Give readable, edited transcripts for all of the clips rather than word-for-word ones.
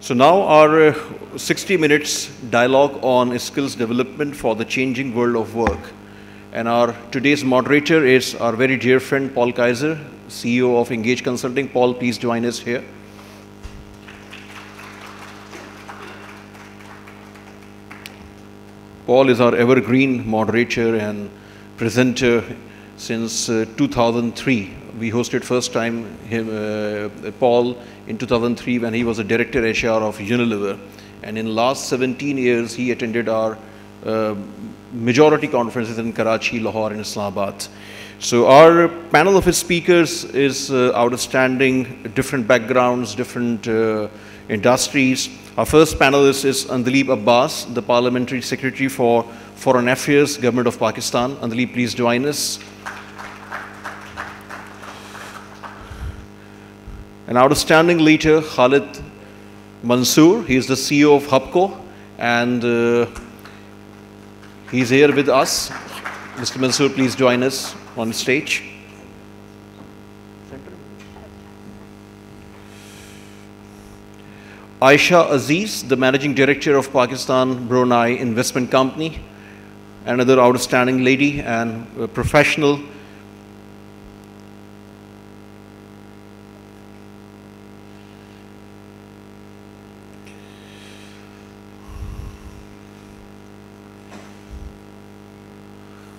So now our 60 minutes dialogue on skills development for the changing world of work. And our today's moderator is our very dear friend Paul Keijzer, CEO of Engage Consulting. Paul, please join us here. Paul is our evergreen moderator and presenter since 2003. We hosted first time Paul in 2003 when he was a director HR of Unilever. And in last 17 years, he attended our majority conferences in Karachi, Lahore, and Islamabad. So our panel of speakers is outstanding, different backgrounds, different industries. Our first panelist is Andleeb Abbas, the Parliamentary Secretary for Foreign Affairs, Government of Pakistan. Andleeb, please join us. An outstanding leader, Khalid Mansoor. He is the CEO of HUBCO, and he's here with us. Mr. Mansoor, please join us on stage. Ayesha Aziz, the Managing Director of Pakistan Brunei Investment Company, another outstanding lady and professional.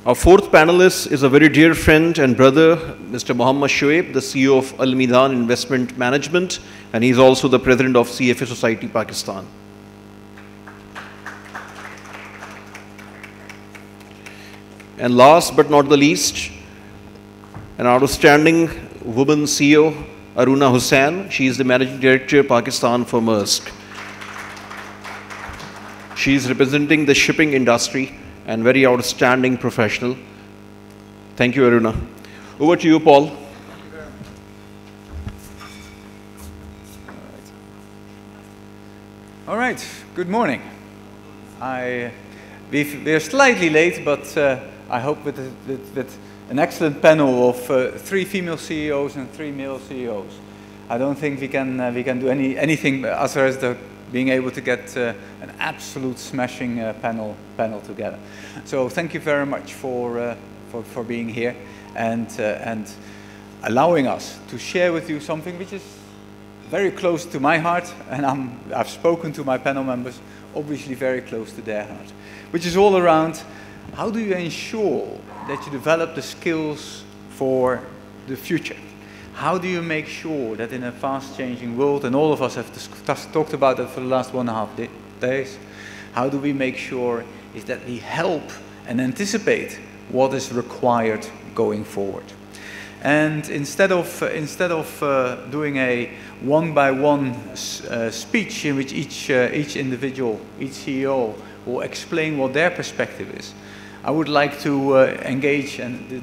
Our fourth panelist is a very dear friend and brother, Mr. Mohammad Shoaib, the CEO of Meezan Investment Management, and he's also the president of CFA Society Pakistan. And last but not the least, an outstanding woman CEO, Aruna Hussain. She is the Managing Director, Pakistan for Maersk. She is representing the shipping industry and very outstanding professional. Thank you, Aruna. Over to you, Paul. Thank you very much. All right, good morning. We're slightly late, but I hope with an excellent panel of 3 female CEOs and 3 male CEOs. I don't think we can do anything as far as being able to get an absolute smashing panel together. So thank you very much for being here and allowing us to share with you something which is very close to my heart, and I've spoken to my panel members, obviously very close to their heart, which is all around how do you ensure that you develop the skills for the future? How do you make sure that in a fast-changing world, and all of us have talked about that for the last 1.5 days, how do we make sure is that we help and anticipate what is required going forward? And instead of doing a one-by-one speech in which each individual, each CEO will explain what their perspective is, I would like to engage into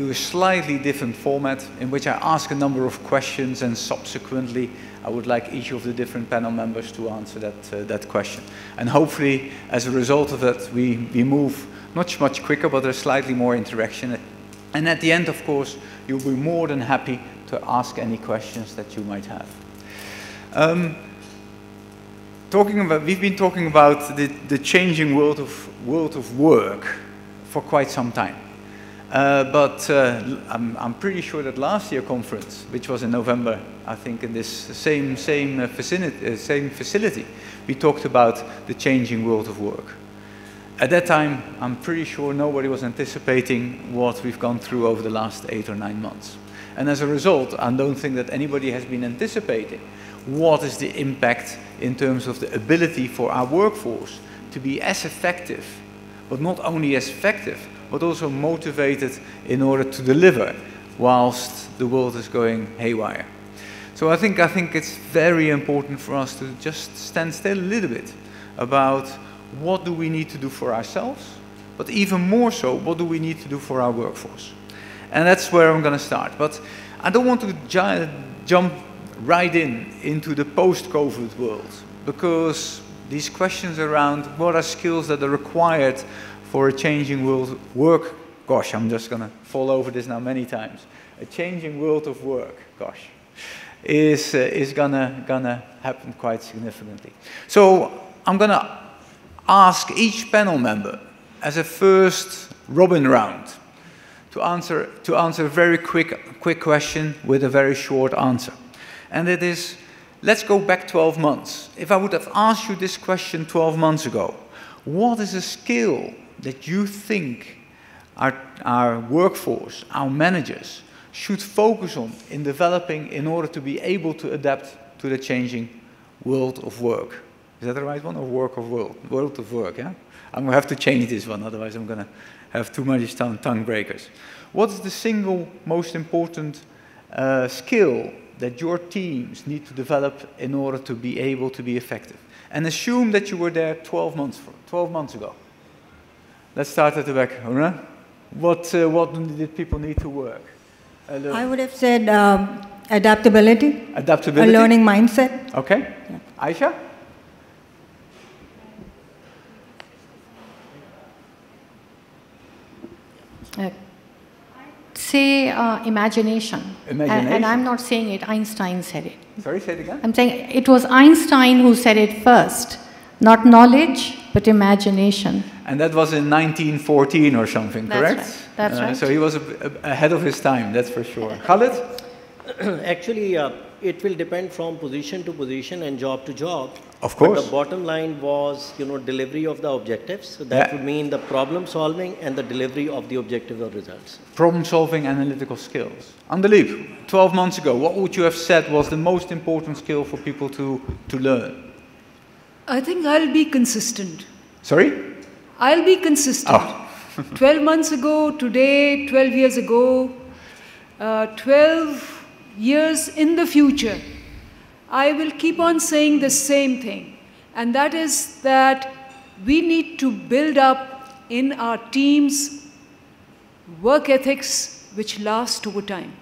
a slightly different format in which I ask a number of questions, and subsequently I would like each of the different panel members to answer that question. And hopefully, as a result of that, we move not much quicker, but there's slightly more interaction. And at the end, of course, you'll be more than happy to ask any questions that you might have. We've been talking about the changing world of work for quite some time. But I'm pretty sure that last year's conference, which was in November, I think in this same facility, we talked about the changing world of work. At that time, I'm pretty sure nobody was anticipating what we've gone through over the last 8 or 9 months. And as a result, I don't think that anybody has been anticipating what is the impact in terms of the ability for our workforce to be as effective, but not only as effective, but also motivated in order to deliver whilst the world is going haywire. So I think it's very important for us to just stand still a little bit about what do we need to do for ourselves, but even more so, what do we need to do for our workforce? And that's where I'm going to start. But I don't want to jump right into the post-COVID world, because these questions around what are skills that are required for a changing world of work, gosh, I'm just going to fall over this now many times. A changing world of work, gosh. is gonna happen quite significantly. So I'm gonna ask each panel member as a first Robin round to answer a very quick question with a very short answer. And it is, let's go back 12 months. If I would have asked you this question 12 months ago, what is a skill that you think our workforce, our managers, should focus on in developing in order to be able to adapt to the changing world of work? Is that the right one, or work of world? World of work, yeah? I'm going to have to change this one, otherwise I'm going to have too many tongue breakers. What is the single most important skill that your teams need to develop in order to be able to be effective? And assume that you were there 12 months ago. Let's start at the back. Aruna, what did people need to work? I would have said adaptability. Adaptability. A learning mindset. Okay. Yeah. Ayesha? Say imagination. Imagination. And I'm not saying it, Einstein said it. Sorry, say it again? I'm saying it was Einstein who said it first. Not knowledge, but imagination. And that was in 1914 or something, correct? That's right. That's right. So he was ahead of his time, that's for sure. Khalid? Actually, it will depend from position to position and job to job. Of course. But the bottom line was, delivery of the objectives. So that would mean the problem solving and the delivery of the objective or results. Problem solving, analytical skills. Andleeb, 12 months ago, what would you have said was the most important skill for people to learn? I think I'll be consistent. Sorry? I'll be consistent. Oh. 12 months ago, today, 12 years ago, 12 years in the future, I will keep on saying the same thing. And that is that we need to build up in our teams work ethics which last over time.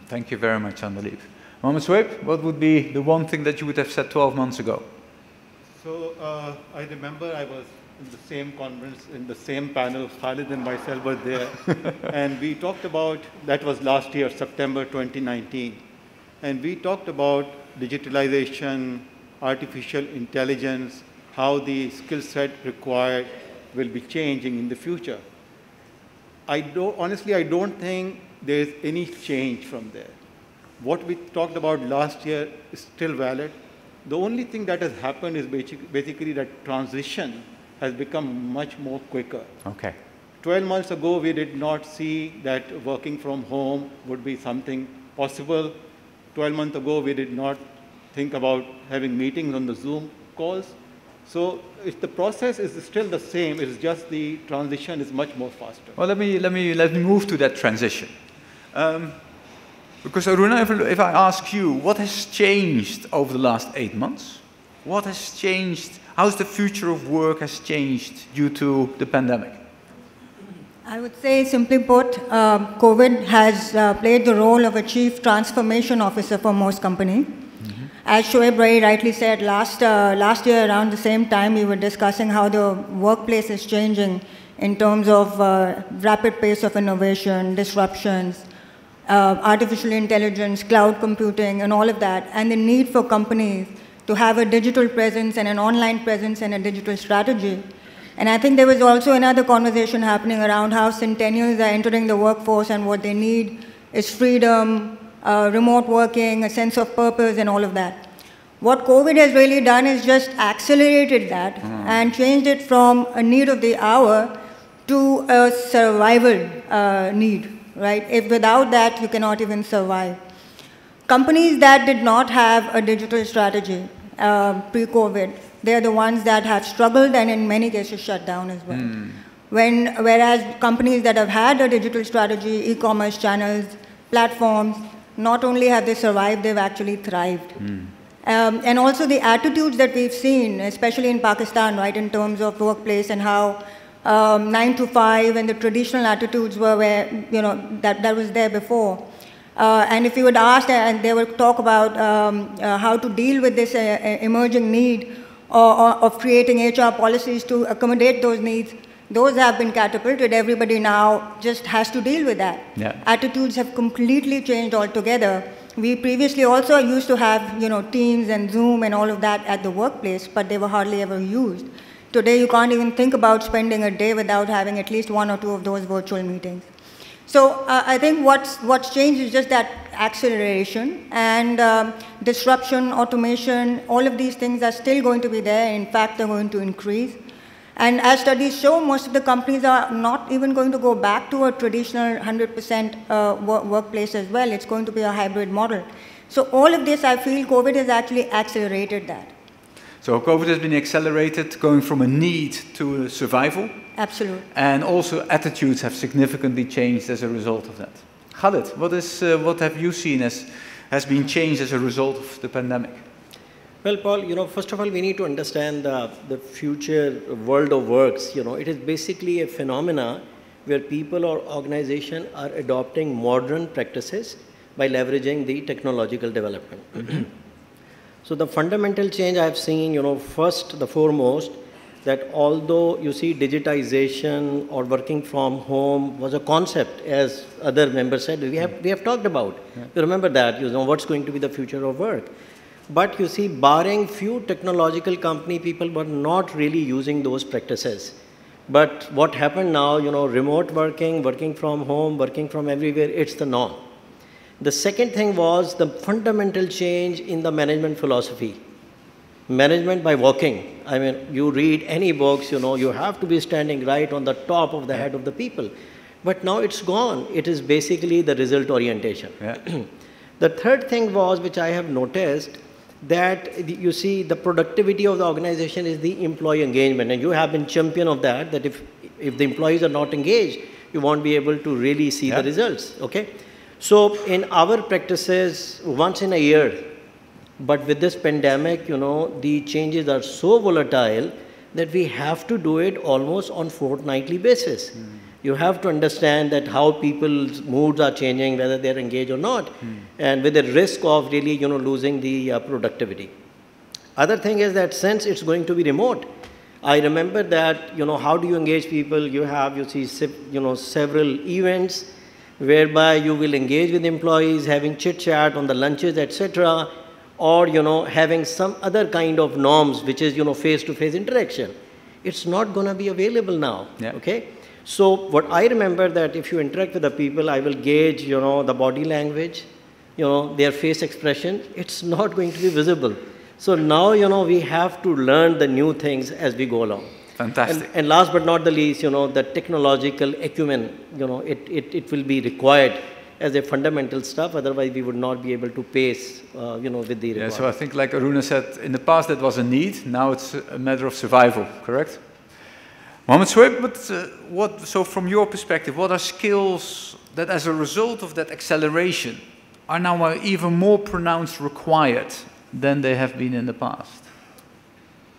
Thank you very much, Andleeb. Mohammad Shoaib, what would be the one thing that you would have said 12 months ago? So I remember I was in the same conference, in the same panel, Khalid and myself were there. And we talked about, that was last year, September 2019. And we talked about digitalization, artificial intelligence, how the skill set required will be changing in the future. Honestly, I don't think there's any change from there. What we talked about last year is still valid. The only thing that has happened is basically that transition has become much more quicker. Okay. 12 months ago, we did not see that working from home would be something possible. 12 months ago, we did not think about having meetings on the Zoom calls. So the process is still the same. It's just the transition is much more faster. Well, let me move to that transition. Because Aruna, if I ask you, what has changed over the last 8 months? What has changed? How's the future of work has changed due to the pandemic? I would say, simply put, COVID has played the role of a chief transformation officer for most companies. As Shoaib very rightly said, last year around the same time, we were discussing how the workplace is changing in terms of rapid pace of innovation, disruptions, artificial intelligence, cloud computing, and all of that, and the need for companies to have a digital presence and an online presence and a digital strategy. And I think there was also another conversation happening around how centennials are entering the workforce and what they need is freedom, remote working, a sense of purpose, and all of that. What COVID has really done is just accelerated that and changed it from a need of the hour to a survival need, right? If without that, you cannot even survive. Companies that did not have a digital strategy pre-COVID, they're the ones that have struggled and in many cases shut down as well. Whereas companies that have had a digital strategy, e-commerce channels, platforms, not only have they survived, they've actually thrived. And also the attitudes that we've seen, especially in Pakistan, right, in terms of workplace and how 9 to 5 and the traditional attitudes were where, that was there before. And if you would ask, and they would talk about how to deal with this emerging need of creating HR policies to accommodate those needs, those have been catapulted. Everybody now just has to deal with that. Yeah. Attitudes have completely changed altogether. We previously also used to have, Teams and Zoom and all of that at the workplace, but they were hardly ever used. Today, you can't even think about spending a day without having at least 1 or 2 of those virtual meetings. So I think what's changed is just that acceleration and disruption, automation, all of these things are still going to be there. In fact, they're going to increase. And as studies show, most of the companies are not even going to go back to a traditional 100% workplace as well. It's going to be a hybrid model. So all of this, I feel COVID has actually accelerated that. So COVID has been accelerated, going from a need to a survival. Absolutely. And also attitudes have significantly changed as a result of that. Khalid, what have you seen has been changed as a result of the pandemic? Well, Paul, first of all, we need to understand the future world of works. It is basically a phenomena where people or organizations are adopting modern practices by leveraging the technological development. So the fundamental change I've seen, first, the foremost, that although you see digitization or working from home was a concept, as other members said, we have talked about. Yeah. You remember that, what's going to be the future of work. But you see, barring few technological company, people were not really using those practices. But what happened now, remote working, working from home, working from everywhere, it's the norm. The second thing was the fundamental change in the management philosophy. Management by walking. I mean, you read any books, you have to be standing right on the top of the head of the people. But now it's gone. It is basically the result orientation. Yeah. The third thing was, which I have noticed, that you see the productivity of the organization is the employee engagement. And you have been champion of that if the employees are not engaged, you won't be able to really see the results. Okay? So in our practices, once in a year, but with this pandemic, the changes are so volatile that we have to do it almost on fortnightly basis. You have to understand that how people's moods are changing, whether they're engaged or not, and with the risk of really, losing the productivity. Other thing is that since it's going to be remote, I remember that, how do you engage people? You see, several events whereby you will engage with employees, having chit-chat on the lunches, etc., or, having some other kind of norms, which is, face-to-face interaction. It's not going to be available now, okay? So what I remember that if you interact with the people, I will gauge, the body language, their face expression. It's not going to be visible. So now, we have to learn the new things as we go along. Fantastic. And last but not the least, the technological acumen, it will be required as a fundamental stuff. Otherwise, we would not be able to pace, with the requirement. Yeah, so I think like Aruna said, in the past that was a need. Now it's a matter of survival, correct? Mohammad, so from your perspective, what are skills that as a result of that acceleration are now even more pronounced required than they have been in the past?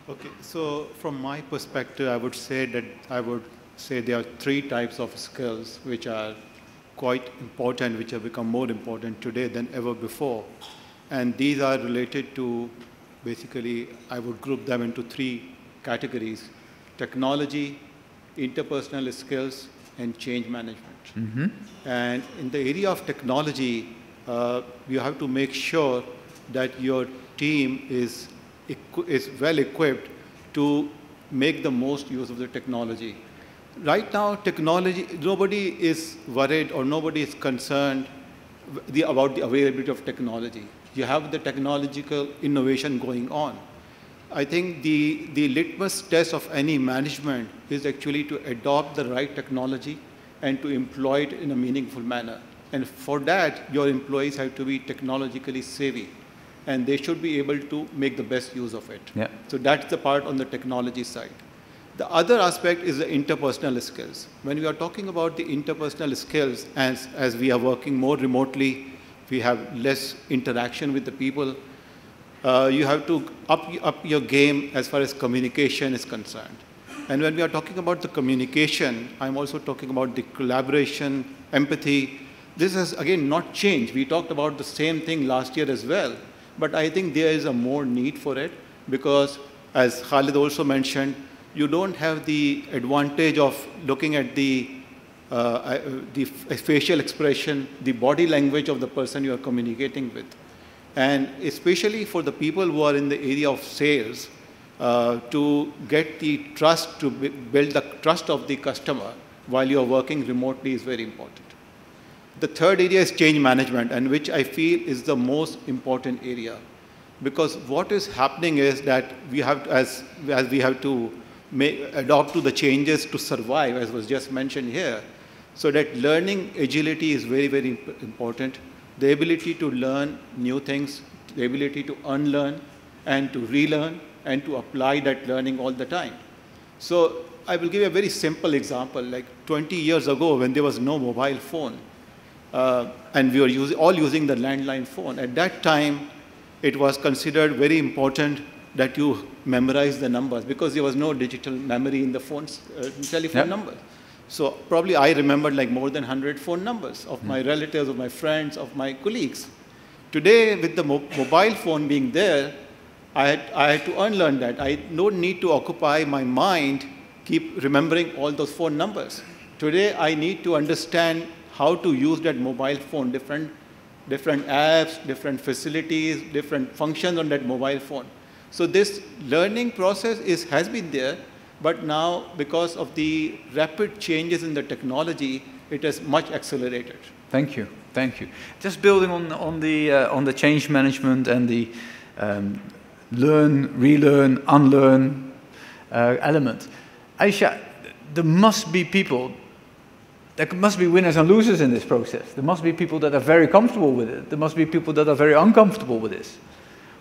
Okay, so from my perspective, I would say there are 3 types of skills which are quite important, which have become more important today than ever before. And these are related to, basically, I would group them into 3 categories: technology, interpersonal skills, and change management. And in the area of technology, you have to make sure that your team is well equipped to make the most use of the technology. Right now, technology, nobody is worried or nobody is concerned about the availability of technology. You have the technological innovation going on. I think the litmus test of any management is actually to adopt the right technology and to employ it in a meaningful manner. And for that, your employees have to be technologically savvy, and they should be able to make the best use of it. Yeah. So that's the part on the technology side. The other aspect is the interpersonal skills. When we are talking about the interpersonal skills, as we are working more remotely, we have less interaction with the people, you have to up your game as far as communication is concerned. And when we are talking about the communication, I'm also talking about the collaboration, empathy. This has, again, not changed. We talked about the same thing last year as well. But I think there is a more need for it because, as Khalid also mentioned, you don't have the advantage of looking at the the facial expression, the body language of the person you are communicating with. And especially for the people who are in the area of sales, to get the trust, to build the trust of the customer while you are working remotely is very important. The third area is change management, and which I feel is the most important area. Because what is happening is that we have to, as we have to adopt to the changes to survive, as was just mentioned here, so that learning agility is very, very important. The ability to learn new things, the ability to unlearn and to relearn and to apply that learning all the time. So I will give you a very simple example. Like 20 years ago, when there was no mobile phone, and we were all using the landline phone, at that time, it was considered very important that you memorize the numbers because there was no digital memory in the phone's telephone numbers. So probably I remembered like more than 100 phone numbers of my relatives, of my friends, of my colleagues. Today, with the mobile phone being there, I had to unlearn that. I don't need to occupy my mind, keep remembering all those phone numbers. Today, I need to understand how to use that mobile phone, different apps, different facilities, different functions on that mobile phone. So this learning process has been there, but now because of the rapid changes in the technology, it has much accelerated. Thank you, thank you. Just building on the change management and the learn, relearn, unlearn element. Ayesha, there must be people. There must be winners and losers in this process. There must be people that are very comfortable with it. There must be people that are very uncomfortable with this.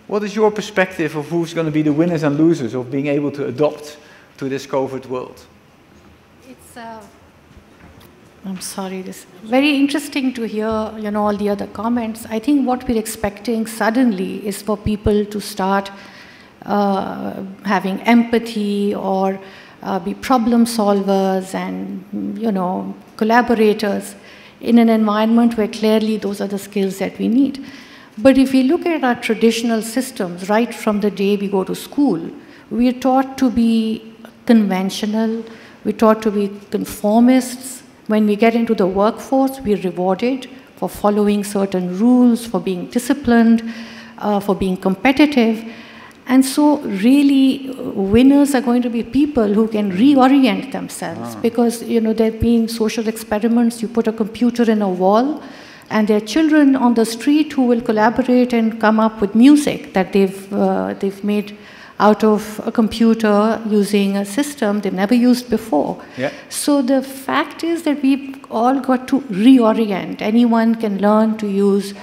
What is your perspective of who's going to be the winners and losers of being able to adopt to this COVID world? It's, I'm sorry, this very interesting to hear, all the other comments. I think what we're expecting suddenly is for people to start having empathy or be problem solvers and, collaborators in an environment where clearly those are the skills that we need. But if we look at our traditional systems, right from the day we go to school, we are taught to be conventional, we're taught to be conformists. When we get into the workforce, we're rewarded for following certain rules, for being disciplined, for being competitive. And so really winners are going to be people who can reorient themselves because, there have been social experiments. You put a computer in a wall and there are children on the street who will collaborate and come up with music that they've made out of a computer using a system they've never used before. Yeah. So the fact is that we've all got to reorient. Anyone can learn to use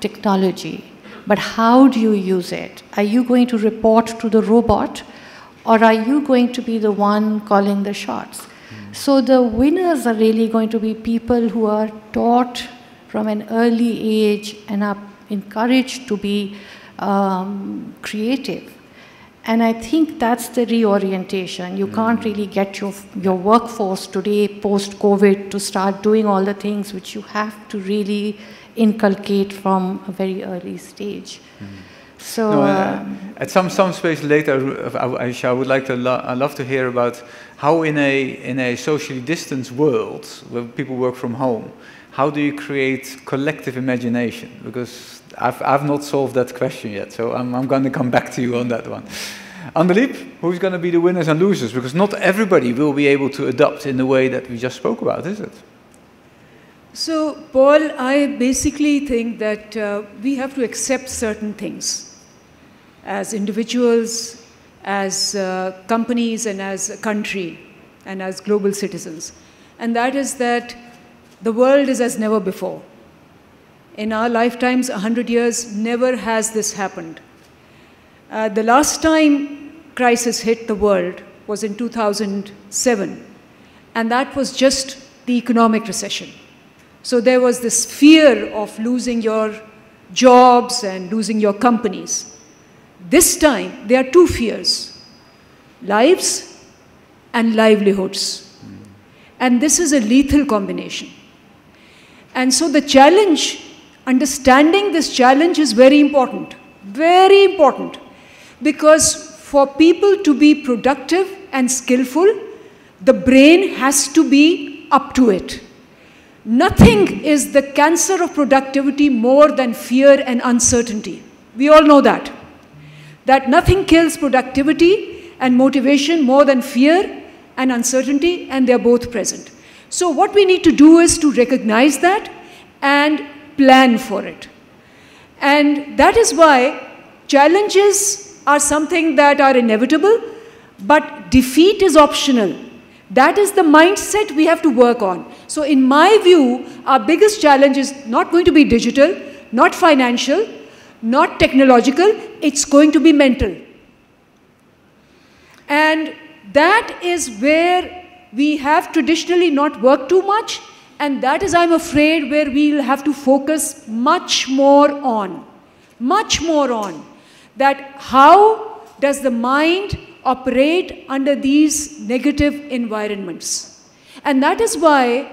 technology. But how do you use it? Are you going to report to the robot, or are you going to be the one calling the shots? So the winners are really going to be people who are taught from an early age and are encouraged to be creative. And I think that's the reorientation. You can't really get your workforce today, post-COVID, to start doing all the things which you have to really inculcate from a very early stage. So at some space later, Ayesha, I would like to I'd love to hear about how in a socially distanced world where people work from home, how do you create collective imagination? Because I've not solved that question yet, so I'm going to come back to you on that one. Andleeb, who's going to be the winners and losers? Because not everybody will be able to adapt in the way that we just spoke about, is it? So, Paul, I basically think that we have to accept certain things as individuals, as companies, and as a country, and as global citizens. And that is that the world is as never before. In our lifetimes, 100 years, never has this happened. The last time crisis hit the world was in 2007, and that was just the economic recession. So there was this fear of losing your jobs and losing your companies. This time, there are two fears: lives and livelihoods. And this is a lethal combination. And so the challenge, understanding this challenge is very important, because for people to be productive and skillful, the brain has to be up to it. Nothing is the cancer of productivity more than fear and uncertainty. We all know that. That nothing kills productivity and motivation more than fear and uncertainty, and they're both present. So what we need to do is to recognize that and plan for it. And that is why challenges are something that are inevitable, but defeat is optional. That is the mindset we have to work on. So in my view, our biggest challenge is not going to be digital, not financial, not technological, it's going to be mental. And that is where we have traditionally not worked too much, and that is, I'm afraid, where we'll have to focus much more on. That how does the mind operate under these negative environments? And that is why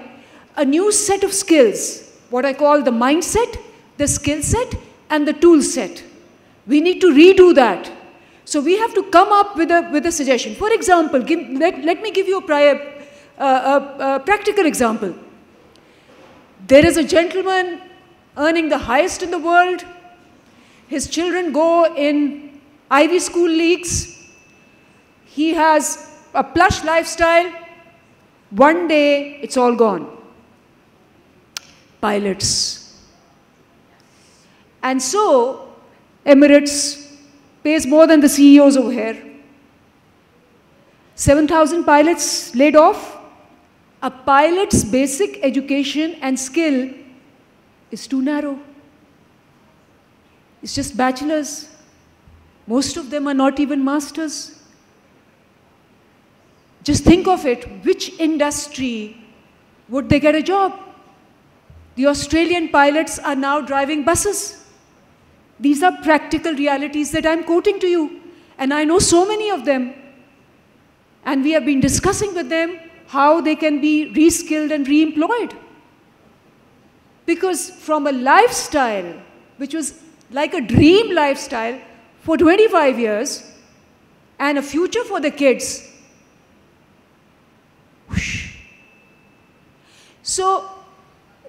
a new set of skills, what I call the mindset, the skill set, and the tool set, we need to redo that. So we have to come up with a suggestion. For example, let me give you a practical example. There is a gentleman earning the highest in the world. His children go in Ivy School leagues. He has a plush lifestyle. One day, it's all gone. Pilots. And so, Emirates pays more than the CEOs over here. 7,000 pilots laid off. A pilot's basic education and skill is too narrow. It's just bachelors. Most of them are not even masters. Just think of it, which industry would they get a job? The Australian pilots are now driving buses. These are practical realities that I'm quoting to you. And I know so many of them. And we have been discussing with them how they can be reskilled and re-employed. Because from a lifestyle, which was like a dream lifestyle for 25 years, and a future for the kids, whoosh. So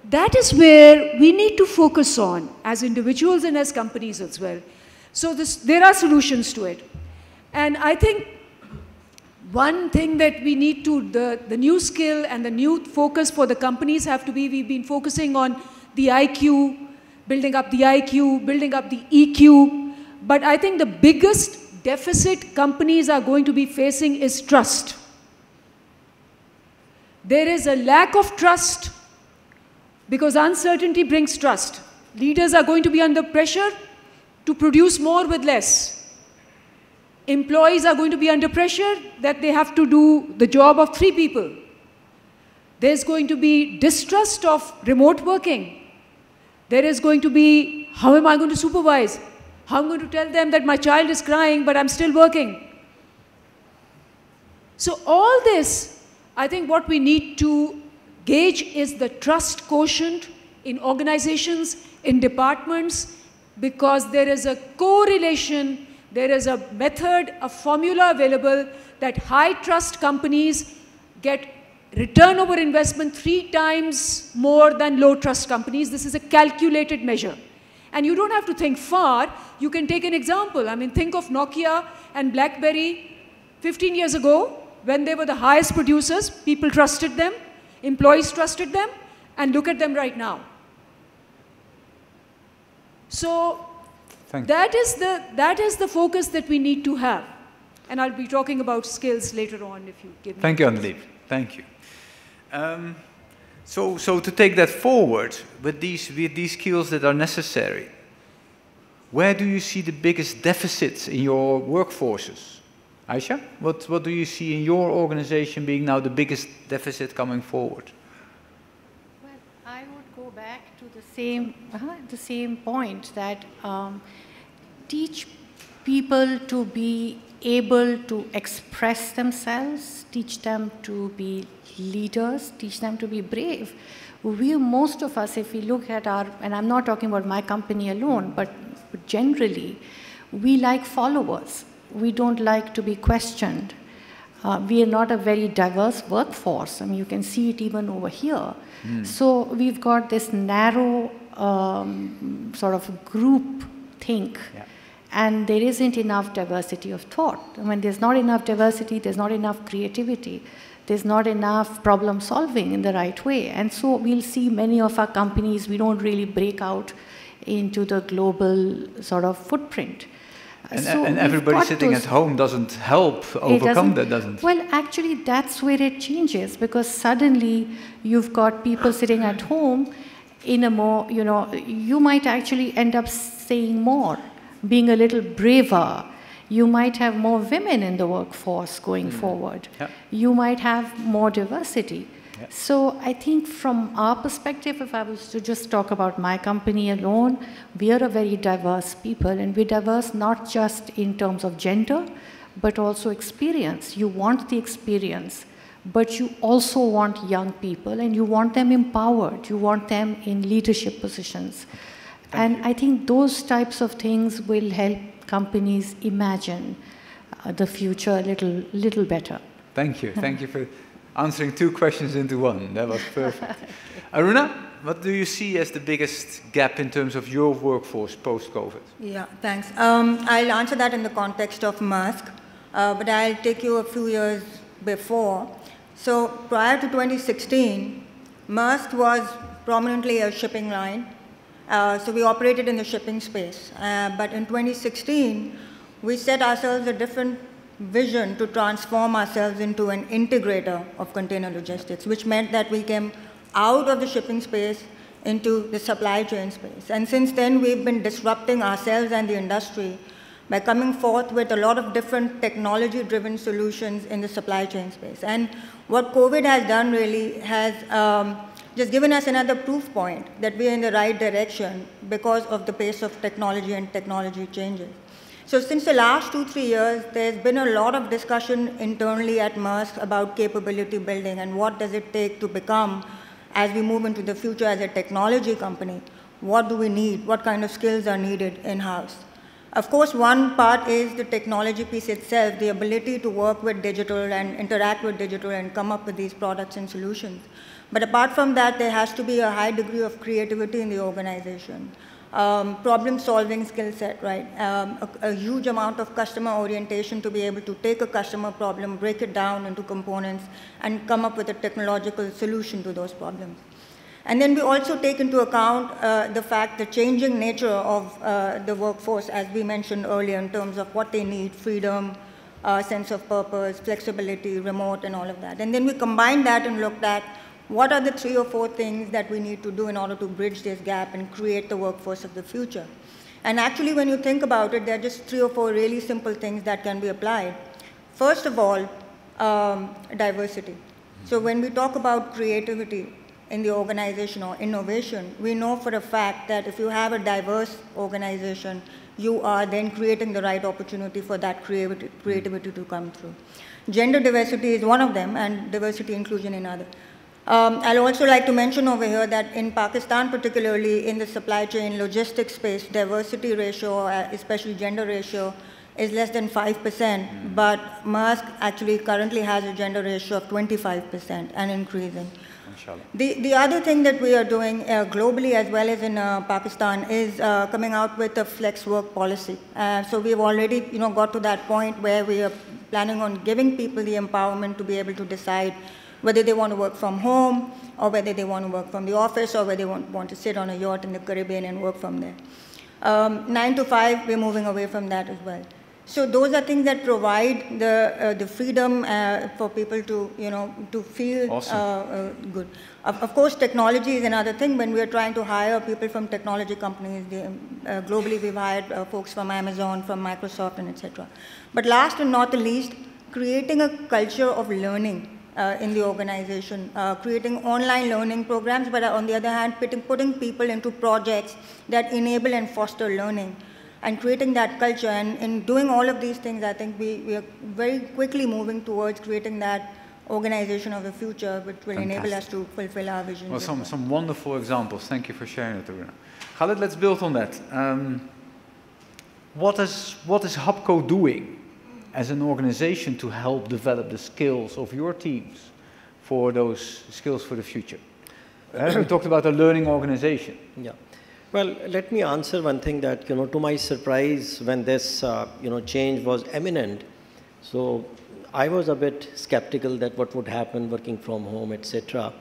that is where we need to focus on as individuals and as companies as well. So there are solutions to it. And I think one thing that we need to, the new skill and the new focus for the companies have to be, we've been focusing on the IQ, building up the IQ, building up the EQ. But I think the biggest deficit companies are going to be facing is trust. There is a lack of trust because uncertainty brings trust. Leaders are going to be under pressure to produce more with less. Employees are going to be under pressure that they have to do the job of 3 people. There's going to be distrust of remote working. There is going to be, how am I going to supervise? How am I going to tell them that my child is crying but I'm still working? So all this, I think what we need to gauge is the trust quotient in organizations, in departments, because there is a correlation. There is a method, a formula available that high trust companies get return over investment 3 times more than low trust companies. This is a calculated measure. And you don't have to think far. You can take an example. I mean, think of Nokia and BlackBerry 15 years ago when they were the highest producers. People trusted them. Employees trusted them. And look at them right now. So that is the focus that we need to have. And I'll be talking about skills later on if you give me. Thank you, Andleeb. Thank you. So to take that forward with these skills that are necessary, where do you see the biggest deficits in your workforces? Ayesha, what do you see in your organization being now the biggest deficit coming forward? Well, I would go back to the same point that teach people to be able to express themselves, teach them to be leaders, teach them to be brave. Most of us, if we look at and I'm not talking about my company alone, but generally, we like followers. We don't like to be questioned. We are not a very diverse workforce. I mean, you can see it even over here. So we've got this narrow sort of group think. Yeah. And there isn't enough diversity of thought. When there's not enough diversity, there's not enough creativity. There's not enough problem solving in the right way. And so we'll see many of our companies, we don't really break out into the global sort of footprint. And everybody sitting at home doesn't help overcome that, doesn't it? Well, actually, that's where it changes, because suddenly you've got people sitting at home in a more, you might actually end up saying more, being a little braver. You might have more women in the workforce going forward. Yeah. You might have more diversity. Yeah. So I think from our perspective, if I was to just talk about my company alone, we are a very diverse people, and we're diverse not just in terms of gender, but also experience. You want the experience, but you also want young people, and you want them empowered. You want them in leadership positions. And I think those types of things will help companies imagine the future a little better. Thank you. Thank you for answering 2 questions into one. That was perfect. Aruna, what do you see as the biggest gap in terms of your workforce post-COVID? Yeah, thanks. I'll answer that in the context of Maersk, but I'll take you a few years before. So prior to 2016, Maersk was prominently a shipping line. So we operated in the shipping space. But in 2016, we set ourselves a different vision to transform ourselves into an integrator of container logistics, which meant that we came out of the shipping space into the supply chain space. And since then, we've been disrupting ourselves and the industry by coming forth with a lot of different technology-driven solutions in the supply chain space. And what COVID has done really has just given us another proof point that we are in the right direction because of the pace of technology and technology changes. So since the last 2-3 years, there's been a lot of discussion internally at Maersk about capability building and what does it take to become, as we move into the future as a technology company, what do we need, what kind of skills are needed in-house. Of course, one part is the technology piece itself, the ability to work with digital and interact with digital and come up with these products and solutions. But apart from that, there has to be a high degree of creativity in the organization. Problem-solving skill set, right? A huge amount of customer orientation to be able to take a customer problem, break it down into components, and come up with a technological solution to those problems. And then we also take into account the changing nature of the workforce, as we mentioned earlier, in terms of what they need, freedom, sense of purpose, flexibility, remote, and all of that. And then we combine that and looked at what are the 3 or 4 things that we need to do in order to bridge this gap and create the workforce of the future. And actually, when you think about it, there are just 3 or 4 really simple things that can be applied. First of all, diversity. So when we talk about creativity in the organization or innovation, we know for a fact that if you have a diverse organization, you are then creating the right opportunity for that creativity to come through. Gender diversity is one of them, and diversity inclusion in other. I'll also like to mention over here that in Pakistan, particularly in the supply chain logistics space, diversity ratio, especially gender ratio, is less than 5%, but Maersk actually currently has a gender ratio of 25% and increasing. The other thing that we are doing globally as well as in Pakistan is coming out with a flex work policy. So we've already got to that point where we are planning on giving people the empowerment to be able to decide whether they want to work from home or whether they want to work from the office or whether they want to sit on a yacht in the Caribbean and work from there. 9 to 5, we're moving away from that as well. So those are things that provide the freedom for people to feel awesome. Good. Of course, technology is another thing. When we are trying to hire people from technology companies, globally we've hired folks from Amazon, from Microsoft, and etc. But last and not the least, creating a culture of learning in the organization, creating online learning programs, but on the other hand, putting people into projects that enable and foster learning, and creating that culture. And in doing all of these things, I think we are very quickly moving towards creating that organization of the future, which will enable us to fulfill our vision. Well, some wonderful examples. Thank you for sharing it, Aruna. Khalid, let's build on that. What is HUBCO doing as an organization to help develop the skills of your teams for those skills for the future? We talked about a learning organization. Yeah. Well, let me answer one thing that, to my surprise, when this, change was imminent, so I was a bit skeptical that what would happen working from home, etc.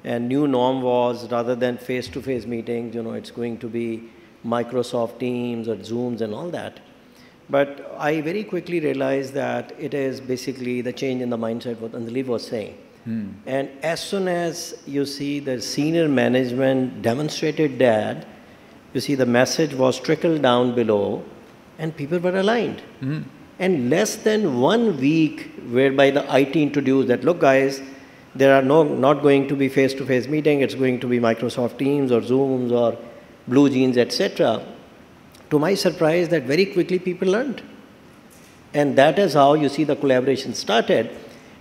And new norm was, rather than face-to-face meetings, it's going to be Microsoft Teams or Zooms and all that. But I very quickly realized that it is basically the change in the mindset, what Andleeb was saying. And as soon as you see the senior management demonstrated that, you see the message was trickled down below and people were aligned. And less than 1 week whereby the IT introduced that, look guys, there are not going to be face-to-face meeting, it's going to be Microsoft Teams or Zooms or Blue Jeans, etc. To my surprise, that very quickly people learned. And that is how you see the collaboration started.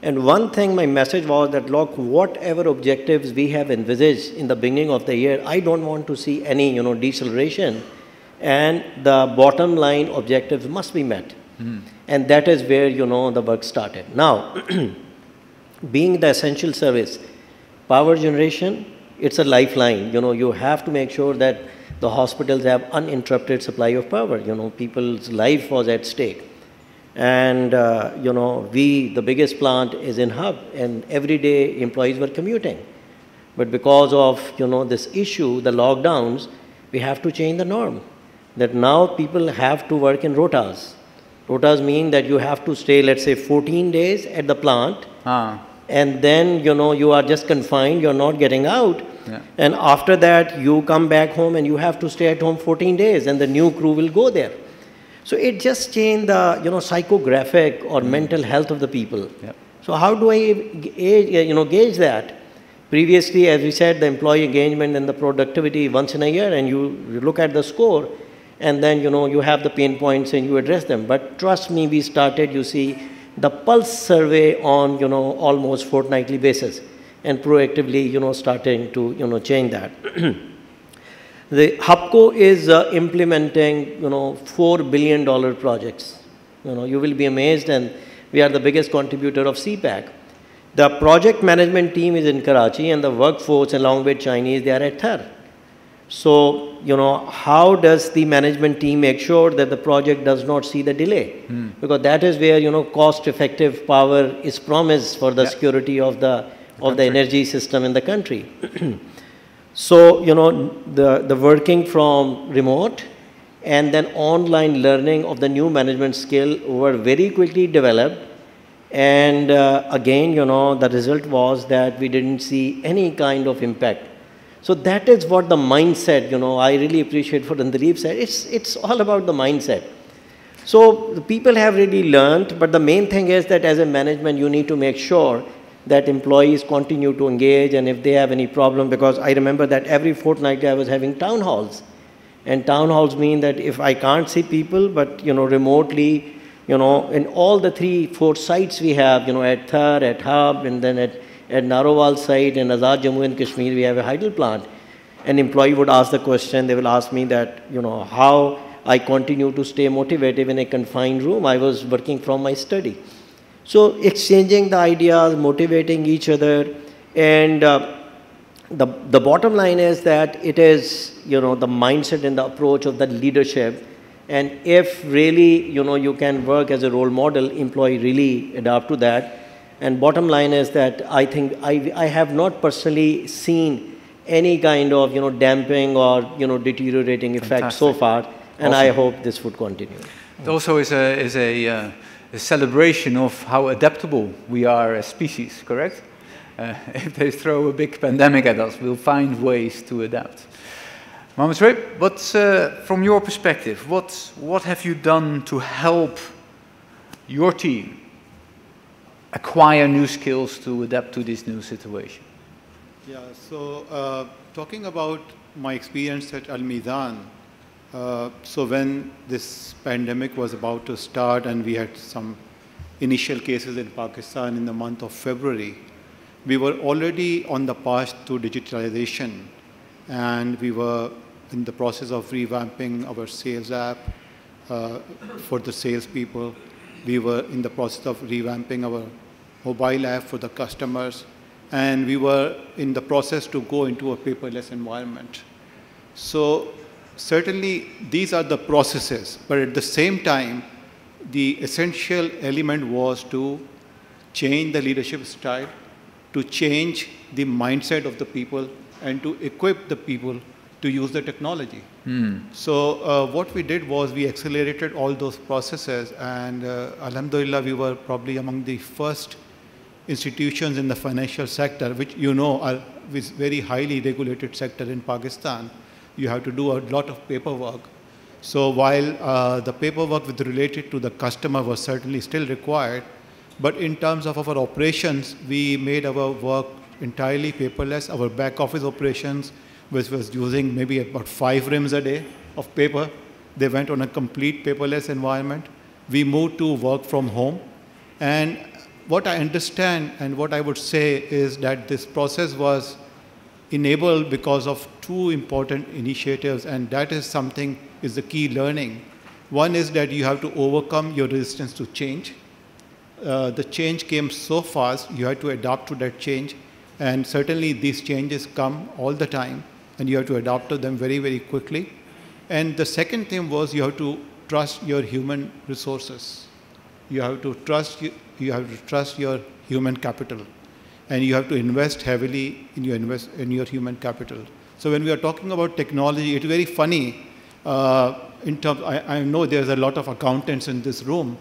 And one thing, my message was that, look, whatever objectives we have envisaged in the beginning of the year, I don't want to see any, deceleration. And the bottom line objectives must be met. And that is where, the work started. Now, being the essential service, power generation, it's a lifeline. You have to make sure that the hospitals have uninterrupted supply of power. People's life was at stake. And, the biggest plant is in Hub, and every day employees were commuting. But because of, this issue, the lockdowns, we have to change the norm. That now people have to work in rotas. Rotas mean that you have to stay, let's say, 14 days at the plant. And then, you are just confined, you're not getting out. Yeah. And after that, you come back home and you have to stay at home 14 days and the new crew will go there. So it just changed the, psychographic or mental health of the people. Yep. So how do I gauge that? Previously, as we said, the employee engagement and the productivity once in a year, and you look at the score, and then, you have the pain points and you address them. But trust me, we started, the pulse survey on, almost fortnightly basis, and proactively, starting to, change that. The HUBCO is implementing, $4 billion projects. You will be amazed, and we are the biggest contributor of CPAC. The project management team is in Karachi, and the workforce, along with Chinese, they are at Thar. So, how does the management team make sure that the project does not see the delay? Because that is where, cost-effective power is promised for the security of the energy system in the country. So, the working from remote and then online learning of the new management skill were very quickly developed. And again, the result was that we didn't see any kind of impact. So that is what the mindset, I really appreciate what Andleeb said. It's all about the mindset. So the people have really learned, but the main thing is that as a management, you need to make sure that employees continue to engage, and if they have any problem, because I remember that every fortnight I was having town halls. And town halls mean that if I can't see people, but, remotely, in all the 3-4 sites we have, at Thar, at Hub, and then at Narowal site and Azad Jammu and Kashmir, we have a hydel plant. An employee would ask the question, they will ask me that, how I continue to stay motivated in a confined room. I was working from my study. So exchanging the ideas, motivating each other, and the bottom line is that it is, the mindset and the approach of the leadership. And if really, you can work as a role model, employee really adapt to that. And bottom line is that I think I have not personally seen any kind of, damping or, deteriorating effect so far. And awesome. I hope this would continue. It also is a celebration of how adaptable we are as species, correct? If they throw a big pandemic at us, we'll find ways to adapt. Mohammad Shoaib, what's, from your perspective, what have you done to help your team acquire new skills to adapt to this new situation? Yeah, so talking about my experience at Meezan, so when this pandemic was about to start and we had some initial cases in Pakistan in the month of February, we were already on the path to digitalization, and we were in the process of revamping our sales app for the salespeople. We were in the process of revamping our mobile app for the customers, and we were in the process to go into a paperless environment. So certainly these are the processes, but at the same time, the essential element was to change the leadership style, to change the mindset of the people, and to equip the people to use the technology. So what we did was we accelerated all those processes, and alhamdulillah, we were probably among the first institutions in the financial sector, which you know are is very highly regulated sector in Pakistan. You have to do a lot of paperwork. So while the paperwork with related to the customer was certainly still required, but in terms of our operations, we made our work entirely paperless. Our back office operations, which was using maybe about 5 rims a day of paper, they went on a complete paperless environment. We moved to work from home. And what I understand and what I would say is that this process was enabled because of 2 important initiatives, and that is something is the key learning. One is that you have to overcome your resistance to change. The change came so fast, you had to adapt to that change. And certainly these changes come all the time, and you have to adapt to them very, very quickly. And the second thing was you have to trust your human resources. You have to trust your human capital, and you have to invest heavily in your human capital. So when we are talking about technology, it's very funny. I know there's a lot of accountants in this room.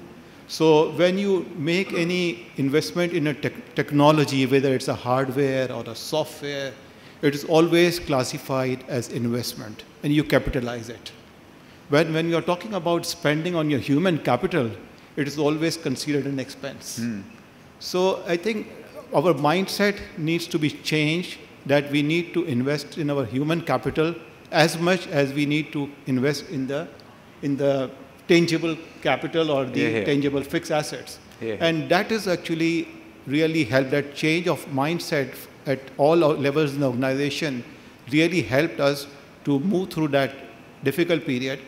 So when you make any investment in a technology, whether it's a hardware or a software, it is always classified as investment, and you capitalize it. When you're talking about spending on your human capital, it is always considered an expense. So I think our mindset needs to be changed, that we need to invest in our human capital as much as we need to invest in the tangible capital or the tangible fixed assets. And that is actually really helped. That change of mindset at all levels in the organization really helped us to move through that difficult period.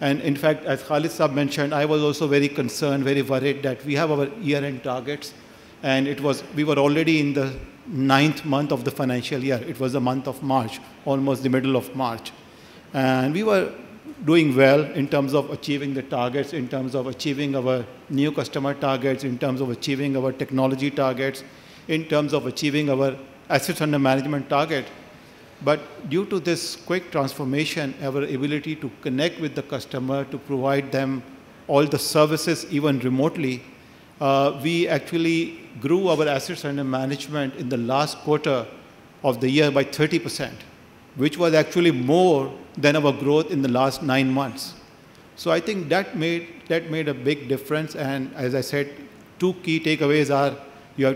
And in fact, as Khalid Saab mentioned, I was also very concerned, very worried that we have our year-end targets, and we were already in the 9th month of the financial year. It was the month of March, almost the middle of March. And we were doing well in terms of achieving the targets, in terms of achieving our new customer targets, in terms of achieving our technology targets, in terms of achieving our assets under management target. But due to this quick transformation, our ability to connect with the customer, to provide them all the services even remotely, we actually grew our assets under management in the last quarter of the year by 30%, which was actually more than our growth in the last 9 months. So I think that made a big difference. And as I said, 2 key takeaways are you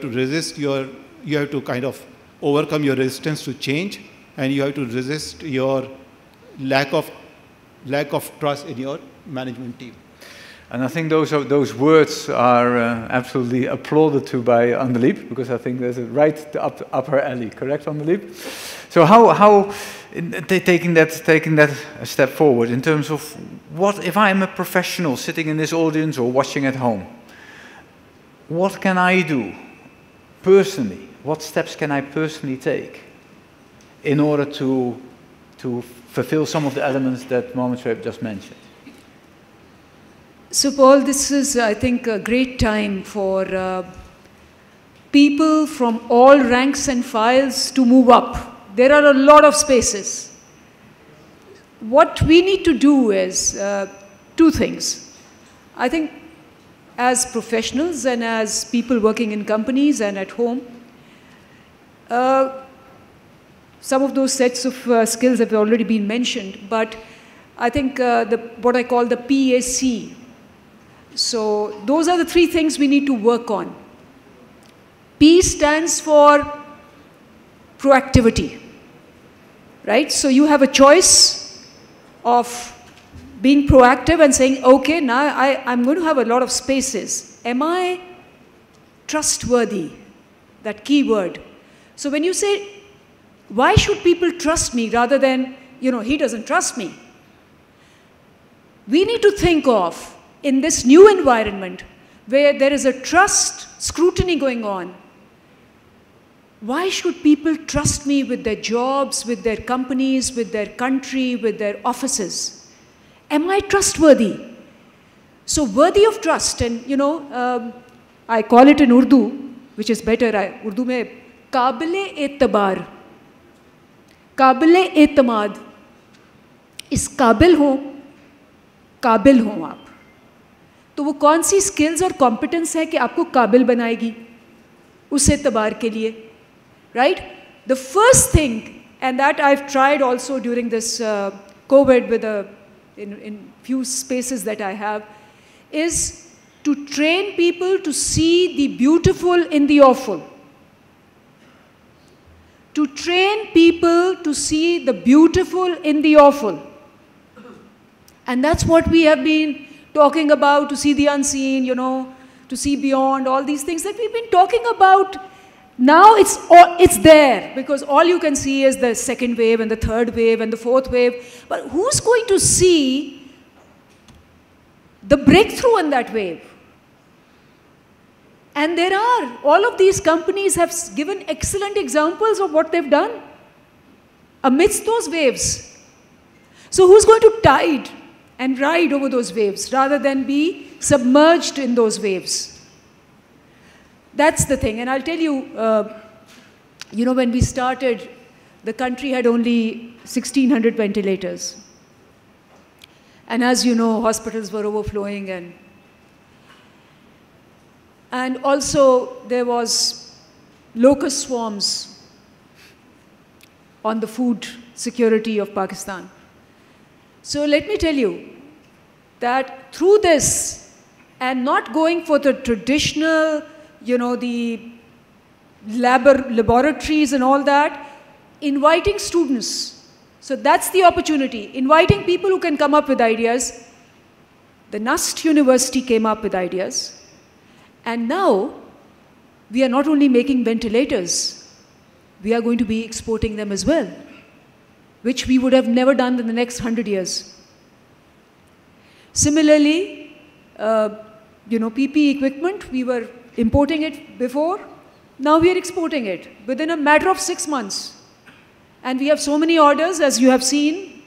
have to kind of overcome your resistance to change, and you have to resist your lack of trust in your management team. And I think those words are absolutely applauded to by Andleeb, because I think that's right up her alley. Correct, Andleeb? So how taking that a step forward in terms of what if I'm a professional sitting in this audience or watching at home? What can I do personally? What steps can I personally take in order to fulfill some of the elements that Mohammad Shoaib just mentioned? So Paul, this is, I think, a great time for people from all ranks and files to move up. There are a lot of spaces. What we need to do is 2 things. I think as professionals and as people working in companies and at home, some of those sets of skills have already been mentioned, but I think what I call the PAC. So those are the 3 things we need to work on. P stands for proactivity, right? So you have a choice of being proactive and saying, okay, now I'm going to have a lot of spaces. Am I trustworthy? That key word. So when you say, why should people trust me rather than, he doesn't trust me? We need to think of, in this new environment, where there is a trust, scrutiny going on. Why should people trust me with their jobs, with their companies, with their country, with their offices? Am I trustworthy? So worthy of trust, and you know, I call it in Urdu, which is better. Urdu mein काबिले एतबार, काबिले एतमाद, इस काबिल हो आप, तो वो कौन सी स्किल्स और कॉम्पिटेंस है कि आपको काबिल बनाएगी उस एतबार के लिए, right? The first thing, and that I've tried also during this COVID with in few spaces that I have, is to train people to see the beautiful in the awful. To train people to see the beautiful in the awful. And that's what we have been talking about, to see the unseen, you know, to see beyond, all these things that we've been talking about. Now it's there, because all you can see is the second wave and the third wave and the fourth wave. But who's going to see the breakthrough in that wave? And there are, all of these companies have given excellent examples of what they've done amidst those waves. So who's going to tide and ride over those waves rather than be submerged in those waves? That's the thing. And I'll tell you, you know, when we started, the country had only 1,600 ventilators. And as you know, hospitals were overflowing, and also there was locust swarms on the food security of Pakistan. So let me tell you that through this, and not going for the traditional, you know, the laboratories and all that, inviting students. So that's the opportunity, inviting people who can come up with ideas. The NUST University came up with ideas. And now, we are not only making ventilators, we are going to be exporting them as well, which we would have never done in the next 100 years. Similarly, you know, PPE equipment, we were importing it before, now we are exporting it within a matter of 6 months. And we have so many orders, as you have seen,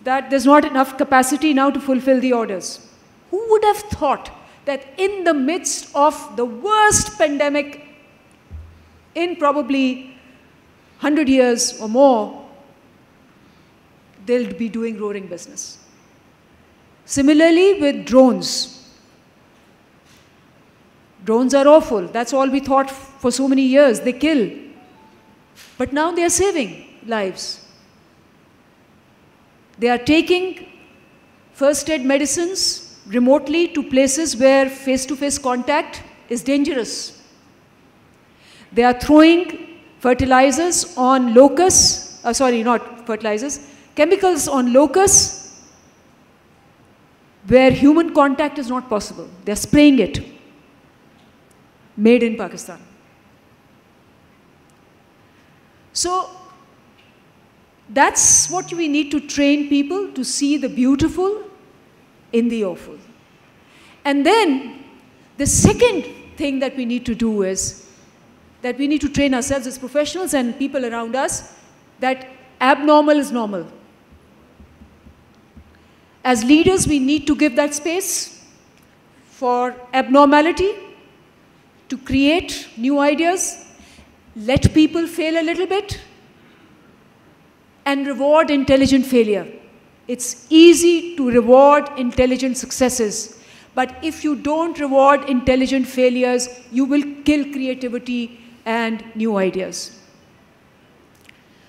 that there's not enough capacity now to fulfill the orders. Who would have thought that in the midst of the worst pandemic in probably 100 years or more, they'll be doing roaring business. Similarly with drones. Drones are awful. That's all we thought for so many years. They kill. But now they are saving lives. They are taking first aid medicines remotely to places where face-to-face contact is dangerous. They are throwing fertilizers on locusts, sorry, not fertilizers, chemicals on locusts where human contact is not possible. They are spraying it. Made in Pakistan. So that's what we need to train people to see the beautiful in the awful. And then the second thing that we need to do is that we need to train ourselves as professionals and people around us that abnormal is normal. As leaders, we need to give that space for abnormality, to create new ideas, let people fail a little bit, and reward intelligent failure. It's easy to reward intelligent successes, but if you don't reward intelligent failures, you will kill creativity and new ideas.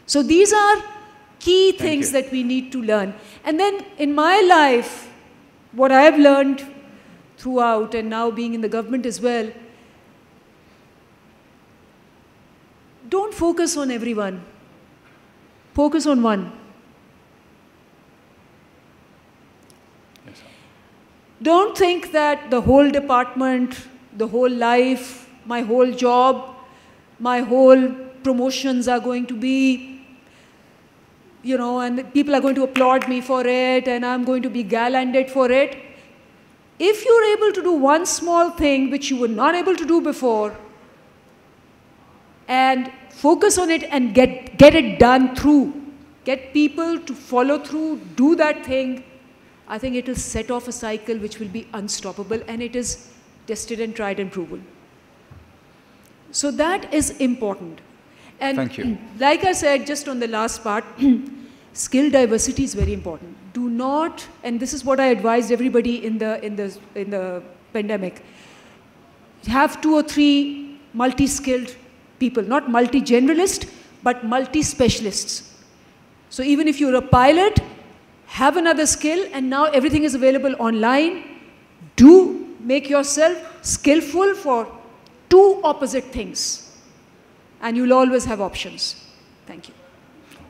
So these are key things that we need to learn. And then in my life, what I have learned throughout, and now being in the government as well, don't focus on everyone. Focus on one. Yes, don't think that the whole department, the whole life, my whole job, my whole promotions are going to be, you know, and people are going to applaud me for it, and I'm going to be gallanted for it. if you're able to do one small thing which you were not able to do before, and focus on it and get it done through, get people to follow through, do that thing, I think it will set off a cycle which will be unstoppable, and it is tested and tried and proven. So that is important. And thank you. Like I said, just on the last part, skill diversity is very important. Do not, and this is what I advised everybody in the pandemic, have 2 or 3 multi-skilled people, not multi-generalist, but multi-specialists. So even if you're a pilot, have another skill, and now everything is available online. Do make yourself skillful for 2 opposite things, and you'll always have options. Thank you.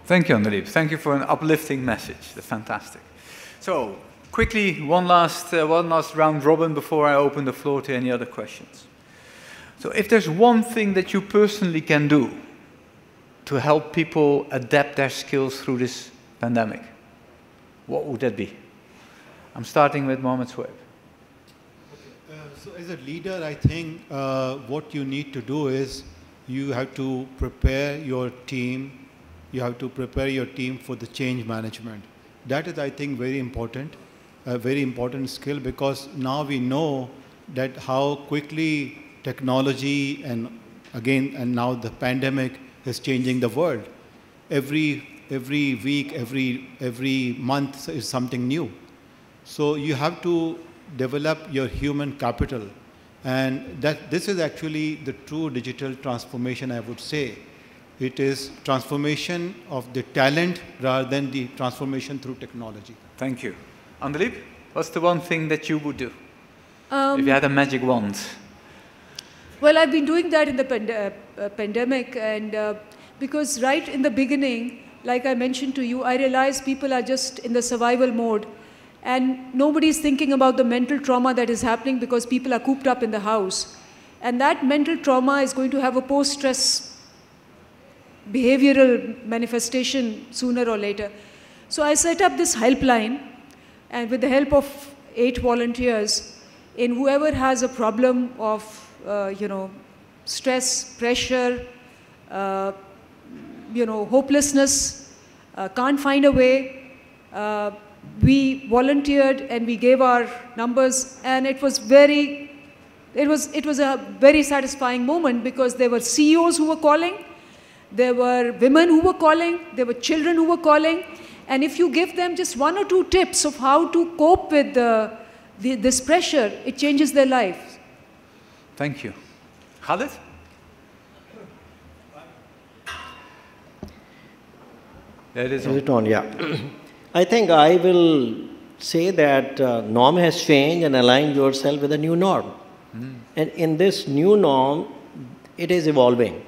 Thank you, Andleeb. Thank you for an uplifting message. That's fantastic. So, quickly, one last round robin before I open the floor to any other questions. So, if there's one thing that you personally can do to help people adapt their skills through this pandemic, what would that be? I'm starting with Mohammad Shoaib. So as a leader, I think what you need to do is you have to prepare your team. You have to prepare your team for the change management. That is, I think, very important, a very important skill, because now we know that how quickly technology and now the pandemic is changing the world. Every week, every month is something new. So you have to develop your human capital, and this is actually the true digital transformation, I would say. It is transformation of the talent rather than the transformation through technology. Thank you. Andleeb, what's the one thing that you would do if you had a magic wand? Well, I've been doing that in the pandemic, and because right in the beginning, like I mentioned to you, I realized people are just in the survival mode, and nobody's thinking about the mental trauma that is happening because people are cooped up in the house. And that mental trauma is going to have a post-stress behavioral manifestation sooner or later. So I set up this helpline, and with the help of 8 volunteers, in whoever has a problem of, stress, pressure, hopelessness, can't find a way, we volunteered and we gave our numbers, and it was a very satisfying moment, because there were CEOs who were calling, there were women who were calling, there were children who were calling, and if you give them just 1 or 2 tips of how to cope with this pressure, it changes their lives. Thank you. Khalid? Is it on? Yeah. I think I will say that norm has changed, and align yourself with a new norm. And in this new norm, it is evolving.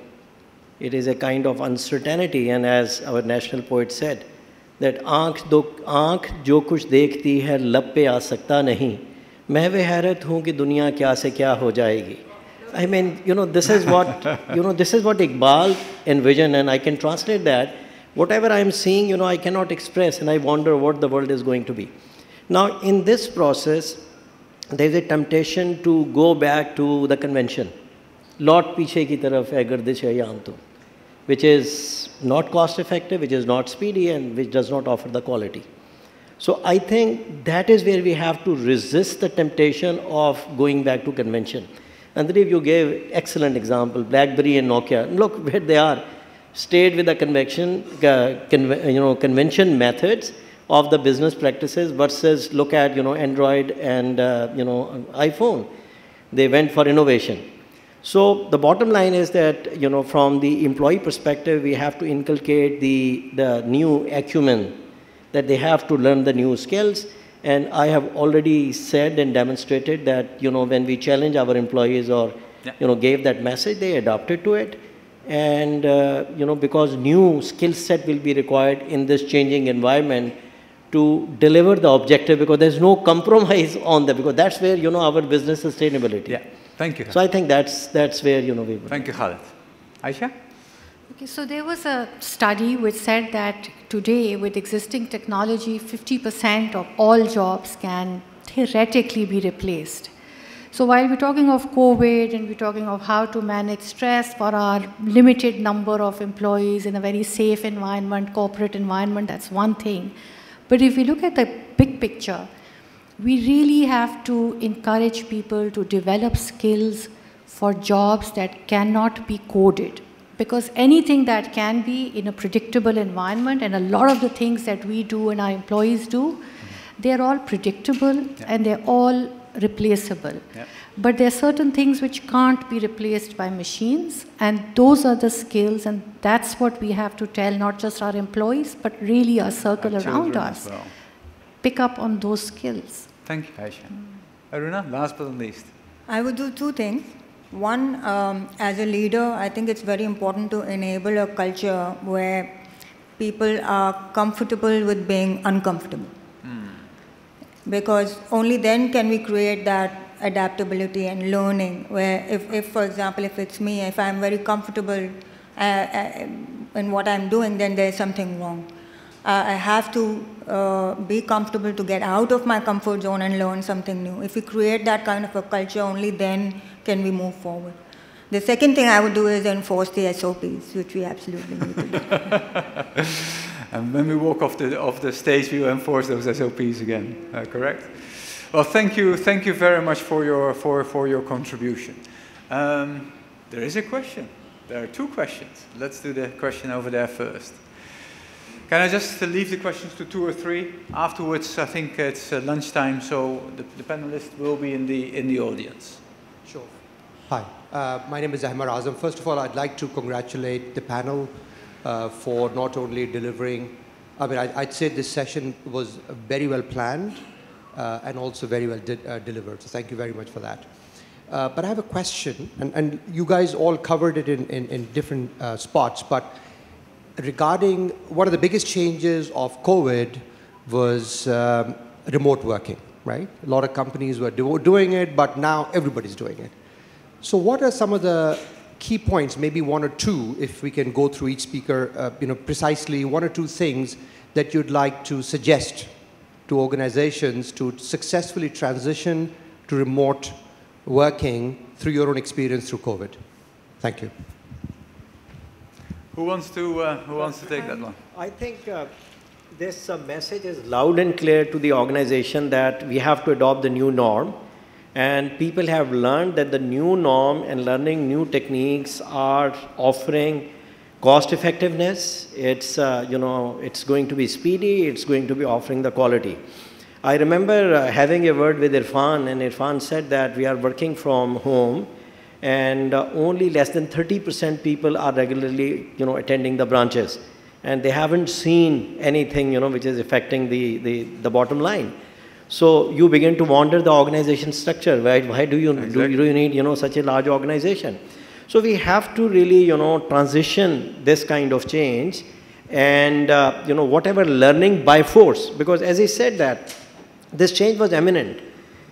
It is a kind of uncertainty, and as our national poet said, that आँख जो कुछ देखती है लब पे आ सकता नहीं, मैं वे हैरत हूँ कि दुनिया क्या से क्या हो जाएगी. I mean, this is what Iqbal envisioned, and I can translate that. Whatever I am seeing, I cannot express, and I wonder what the world is going to be. Now, in this process, there is a temptation to go back to the convention. Lot piche ki taraf hai gardish hai yahan to, which is not cost effective, which is not speedy, and which does not offer the quality. So I think that is where we have to resist the temptation of going back to convention. Andleeb, you gave excellent example, BlackBerry and Nokia. Look where they are. Stayed with the convention methods of the business practices versus look at, Android and, iPhone. They went for innovation. So the bottom line is that, from the employee perspective, we have to inculcate the new acumen, that they have to learn the new skills. And I have already said and demonstrated that, when we challenge our employees or, gave that message, they adapted to it. And, because new skill set will be required in this changing environment to deliver the objective, because there's no compromise on that, because that's where, our business sustainability. Yeah, thank you. So I think that's where, we... Thank you, Khalid. Ayesha? Okay, so there was a study which said that today, with existing technology, 50% of all jobs can theoretically be replaced. So while we're talking of COVID and we're talking of how to manage stress for our limited number of employees in a very safe environment, corporate environment, that's one thing. But if we look at the big picture, we really have to encourage people to develop skills for jobs that cannot be coded. Because anything that can be in a predictable environment, and a lot of the things that we do and our employees do, they're all predictable and they're all replaceable. But there are certain things which can't be replaced by machines, and those are the skills, and that's what we have to tell not just our employees, but really our circle around us. Well. Pick up on those skills. Thank you, Ayesha. Aruna, last but not least. I would do two things. One, as a leader, I think it's very important to enable a culture where people are comfortable with being uncomfortable. Because only then can we create that adaptability and learning, where if for example, if it's me, if I'm very comfortable in what I'm doing, then there's something wrong. I have to be comfortable to get out of my comfort zone and learn something new. If we create that kind of a culture, only then can we move forward. The second thing I would do is enforce the SOPs, which we absolutely need to do. And when we walk off the stage, we will enforce those SOPs again, correct? Well, thank you very much for your contribution. There is a question. There are two questions. Let's do the question over there first. Can I just leave the questions to 2 or 3? Afterwards, I think it's lunchtime, so the panelists will be in the audience. Sure. Hi, my name is Ahmad Azam. First of all, I'd like to congratulate the panel for not only delivering, I mean, I'd say this session was very well planned and also very well delivered. So thank you very much for that. But I have a question, and you guys all covered it in different spots, but regarding one of the biggest changes of COVID was remote working, right? A lot of companies were doing it, but now everybody's doing it. So what are some of the key points, maybe 1 or 2, if we can go through each speaker, precisely 1 or 2 things that you'd like to suggest to organizations to successfully transition to remote working through your own experience through COVID? Thank you. Who wants to take that one? I think this message is loud and clear to the organization that we have to adopt the new norm. And people have learned that the new norm and learning new techniques are offering cost effectiveness. It's, it's going to be speedy. It's going to be offering the quality. I remember having a word with Irfan, and Irfan said that we are working from home, and only less than 30% people are regularly, attending the branches. And they haven't seen anything, which is affecting the bottom line. So you begin to wonder the organization structure. Why do you need such a large organization? So we have to really transition this kind of change, and whatever learning by force, because as he said that this change was imminent,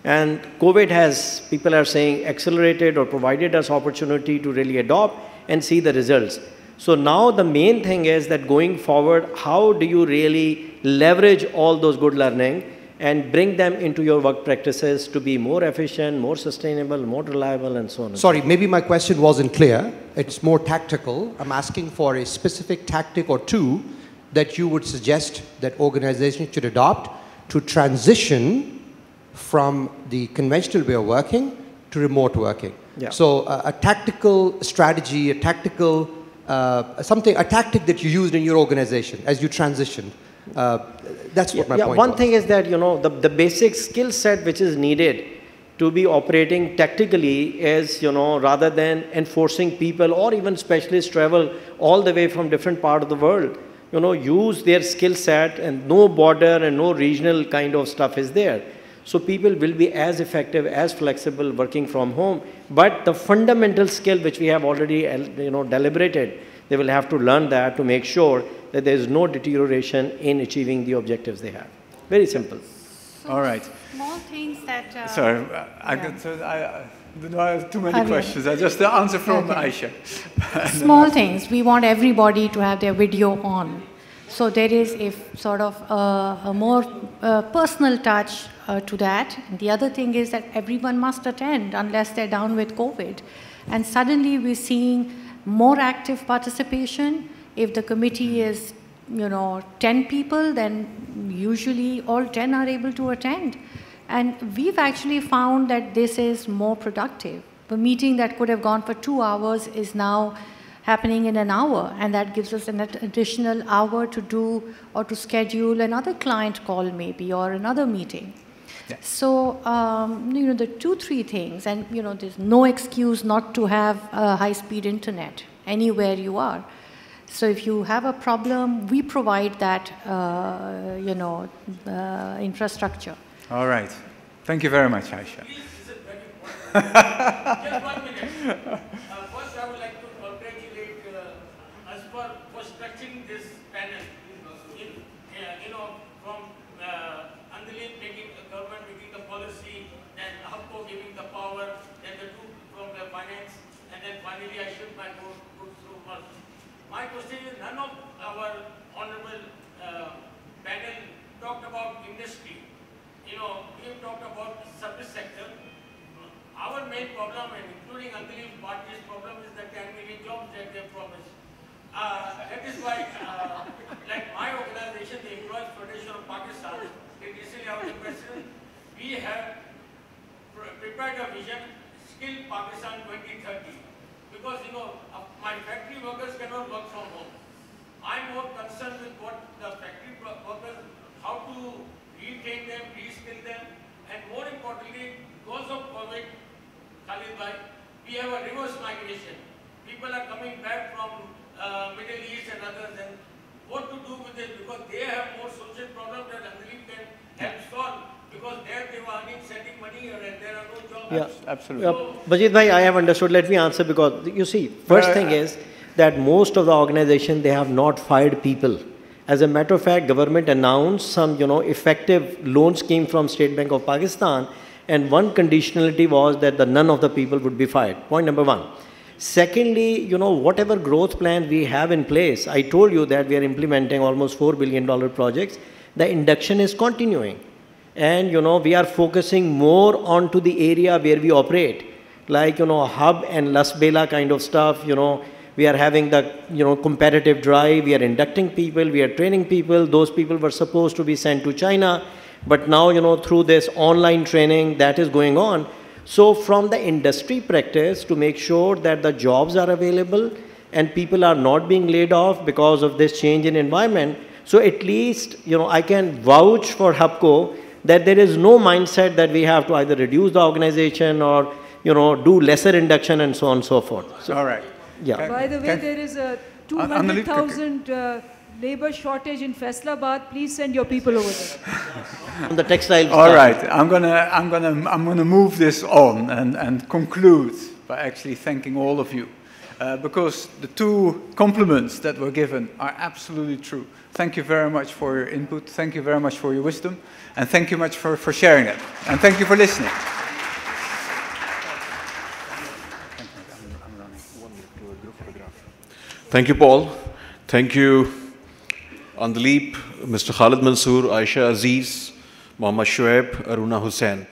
and COVID has, people are saying, accelerated or provided us opportunity to really adopt and see the results. So now the main thing is that going forward, how do you really leverage all those good learning and bring them into your work practices to be more efficient, more sustainable, more reliable, and so on. Sorry, maybe my question wasn't clear. It's more tactical. I'm asking for a specific tactic or 2 that you would suggest that organizations should adopt to transition from the conventional way of working to remote working. Yeah. So a tactical strategy, a tactical, a tactic that you used in your organization as you transitioned. That's what my point was. One thing is that, the basic skill set which is needed to be operating tactically is, rather than enforcing people or even specialists travel all the way from different part of the world, use their skill set, and no border and no regional kind of stuff is there. So people will be as effective, as flexible working from home. But the fundamental skill which we have already, deliberated, they will have to learn that to make sure that there is no deterioration in achieving the objectives they have. Very simple. So all right. Small things that... Sorry, I have too many questions. I just answer from Ayesha. Small things. We want everybody to have their video on. So there is a sort of a more personal touch to that. The other thing is that everyone must attend unless they're down with COVID. And suddenly we're seeing more active participation. If the committee is, 10 people, then usually all 10 are able to attend. And we've actually found that this is more productive. The meeting that could have gone for 2 hours is now happening in an hour, and that gives us an additional hour to do or to schedule another client call maybe or another meeting. Yeah. So, the 2-3 things, and there's no excuse not to have high-speed internet anywhere you are. So if you have a problem, we provide that, infrastructure. All right. Thank you very much, Ayesha. Just 1 minute. First, I would like to congratulate us for structuring this panel. From Andleeb making the government making the policy, then HUBCO giving the power, then the two from the finance, and then finally I should my go through first. My question is, none of our honorable panel talked about industry. We have talked about service sector. Our main problem, and including Andleeb party's problem, is the 10 million jobs that they promised. That is why, like my organization, the Employees Federation of Pakistan, in recently our president, we have prepared a vision, Skill Pakistan 2030. Because, my factory workers cannot work from home. I'm more concerned with what the factory workers, how to retrain them, reskill them, and more importantly, because of COVID, Khalid bhai, we have a reverse migration. People are coming back from Middle East and others, and what to do with it, because they have more social problems that Andleeb can help solve, because there they were earning, sending money here, and there are no jobs. Yeah, absolutely. Bajit bhai, I have understood. Let me answer, because you see, first thing is that most of the organization, they have not fired people. As a matter of fact, government announced some, effective loan scheme from State Bank of Pakistan, and one conditionality was that none of the people would be fired. Point number 1. Secondly, whatever growth plan we have in place, I told you that we are implementing almost $4 billion projects. The induction is continuing. And, we are focusing more onto the area where we operate, like, hub and Lasbela kind of stuff, we are having the, competitive drive, we are inducting people, we are training people. Those people were supposed to be sent to China, but now, through this online training that is going on. So from the industry practice, to make sure that the jobs are available and people are not being laid off because of this change in environment. So at least, I can vouch for HUBCO that there is no mindset that we have to either reduce the organization or, do lesser induction and so on and so forth. So, all right. Yeah. By the way, there is a 200,000 labor shortage in Faisalabad. Please send your people over there. On the textile. All right, I'm gonna move this on and conclude by actually thanking all of you, because the 2 compliments that were given are absolutely true. Thank you very much for your input. Thank you very much for your wisdom, and thank you much for sharing it. And thank you for listening. Thank you, Paul. Thank you, Andleeb, Mr. Khalid Mansoor, Ayesha, Aziz, Mohammad Shoaib, Aruna, Hussain.